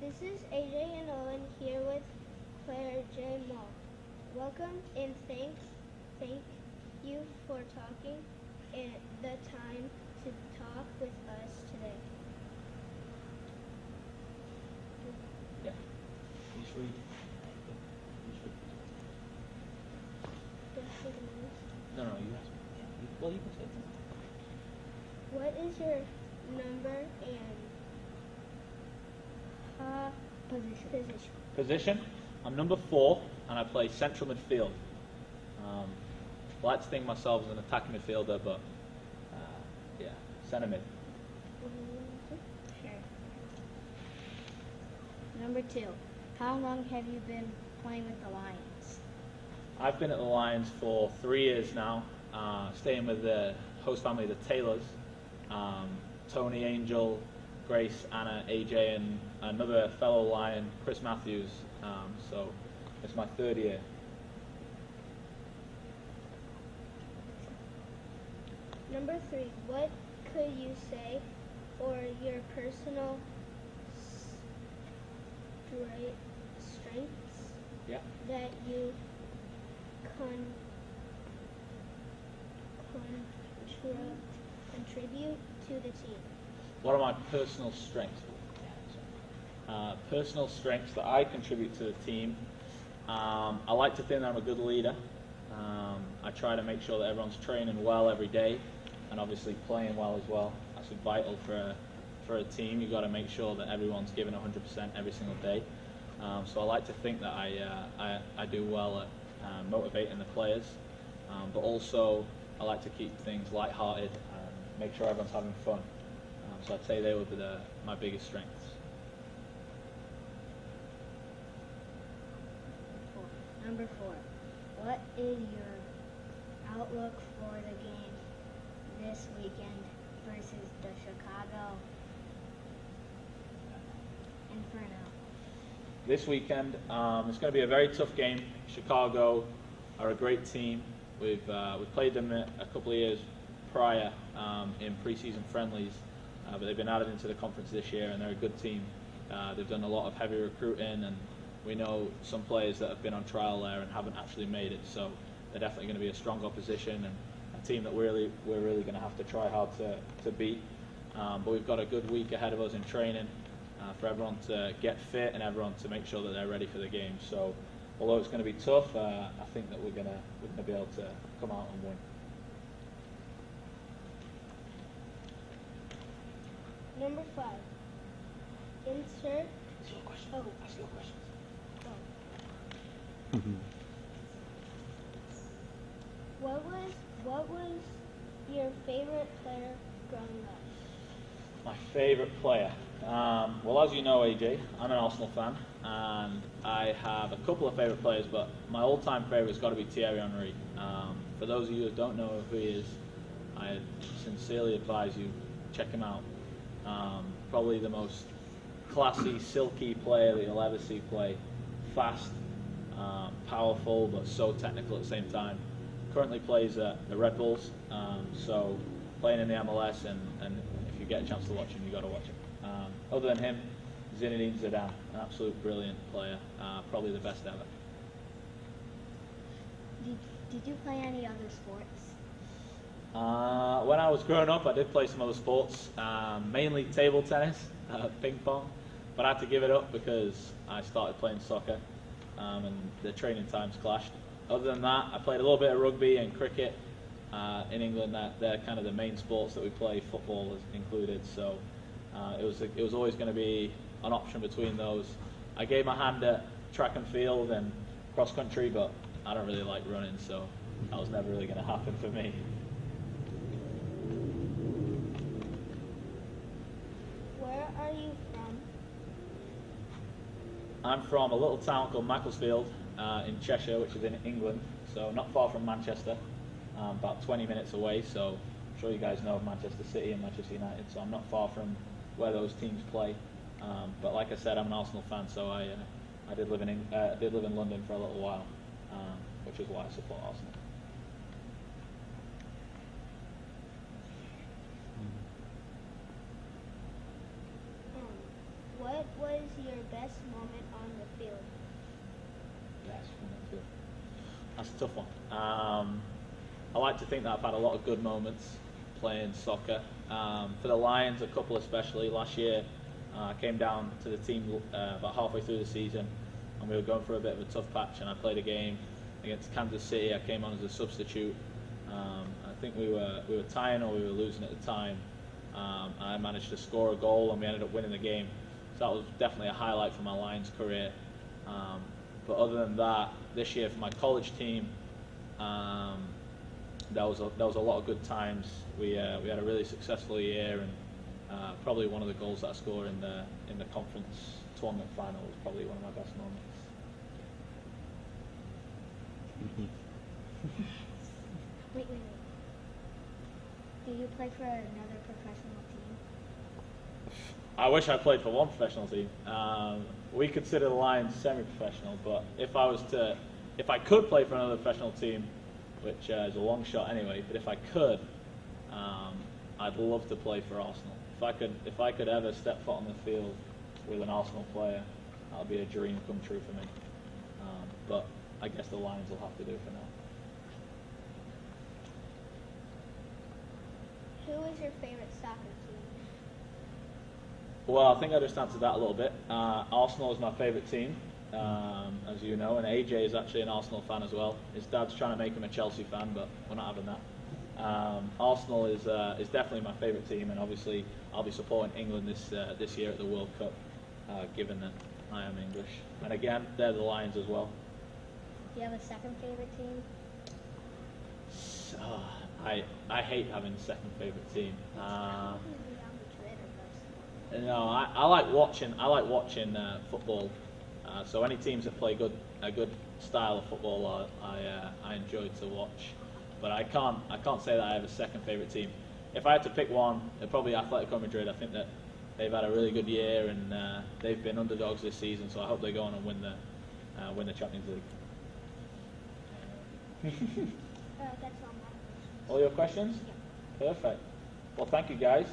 This is AJ and Owen here with Claire J. Moll. Welcome and thank you for taking the time to talk with us today. Yeah. You should read. No, you ask me. Well, you can say it. What is your number and position? Position. I'm number 4, and I play central midfield. I like to think myself as an attacking midfielder, but yeah, centre mid. Sure. Number 2. How long have you been playing with the Lions? I've been at the Lions for 3 years now, staying with the host family, the Taylors. Tony, Angel, Grace, Anna, AJ, and another fellow Lion, Chris Matthews. So it's my 3rd year. Number 3. What could you say or your personal strengths Yeah. that you contribute to the team? What are my personal strengths? Personal strengths that I contribute to the team. I like to think that I'm a good leader. I try to make sure that everyone's training well every day, and obviously playing well as well. That's vital for a team. You've got to make sure that everyone's giving 100% every single day. So I like to think that I do well at motivating the players, but also I like to keep things light-hearted and make sure everyone's having fun. So I'd say they would be my biggest strengths. Number 4. What is your outlook for the game this weekend versus the Chicago Inferno? This weekend, it's going to be a very tough game. Chicago are a great team. We've played them a couple of years prior in preseason friendlies, but they've been added into the conference this year, and they're a good team. They've done a lot of heavy recruiting, and we know some players that have been on trial there and haven't actually made it. So they're definitely going to be a strong opposition and a team that we're really going to have to try hard to beat. But we've got a good week ahead of us in training for everyone to get fit and everyone to make sure that they're ready for the game. So although it's going to be tough, I think that we're going to be able to come out and win. Number 5. Insert. Ask your question. Oh. Ask your questions. What was your favorite player growing up? My favourite player? Well, as you know, AJ, I'm an Arsenal fan, and I have a couple of favourite players, but my all-time favourite has got to be Thierry Henry. For those of you who don't know who he is, I sincerely advise you check him out. Probably the most classy, silky player that you'll ever see play. Fast, powerful, but so technical at the same time. Currently plays at the Red Bulls, so playing in the MLS, and if you get a chance to watch him, you've got to watch him. Other than him, Zinedine Zidane, an absolute brilliant player, probably the best ever. Did you play any other sports? When I was growing up, I did play some other sports, mainly table tennis, ping pong, but I had to give it up because I started playing soccer, and the training times clashed. Other than that, I played a little bit of rugby and cricket. In England, they're kind of the main sports that we play, football is included, so it was always going to be an option between those. I gave my hand at track and field and cross country, but I don't really like running, so that was never really going to happen for me. Where are you from? I'm from a little town called Macclesfield in Cheshire, which is in England, so not far from Manchester, about 20 minutes away. So I'm sure you guys know of Manchester City and Manchester United, so I'm not far from where those teams play. But like I said, I'm an Arsenal fan, so I did live in London for a little while, which is why I support Arsenal. What was your best moment on the field? Yes, that's a tough one. I like to think that I've had a lot of good moments playing soccer. For the Lions, a couple especially. Last year, I came down to the team about halfway through the season, and we were going through a bit of a tough patch, and I played a game against Kansas City. I came on as a substitute. I think we were tying or we were losing at the time. I managed to score a goal, and we ended up winning the game. So that was definitely a highlight for my Lions career. But other than that, this year for my college team, there was a lot of good times. We had a really successful year, and probably one of the goals that I scored in the conference tournament final was probably one of my best moments. Wait. Do you play for another professional team? I wish I played for one professional team. We consider the Lions semi-professional, but if I could play for another professional team, which is a long shot anyway, but if I could, I'd love to play for Arsenal. If I could ever step foot on the field with an Arsenal player, that would be a dream come true for me. But I guess the Lions will have to do for now. Who is your favorite soccer team? Well, I think I just answered that a little bit. Arsenal is my favourite team, as you know, and AJ is actually an Arsenal fan as well. His dad's trying to make him a Chelsea fan, but we're not having that. Arsenal is definitely my favourite team, and obviously I'll be supporting England this year at the World Cup, given that I am English. And again, they're the Lions as well. Do you have a second favorite team? I hate having a second favourite team. Real Madrid or Barcelona? No, I like watching. I like watching football. So any teams that play a good style of football, I enjoy to watch. But I can't say that I have a second favourite team. If I had to pick one, it'd probably Atletico Madrid. I think that they've had a really good year, and they've been underdogs this season. So I hope they go on and win the Champions League. That's all my questions. All your questions? Yeah. Perfect. Well, thank you guys.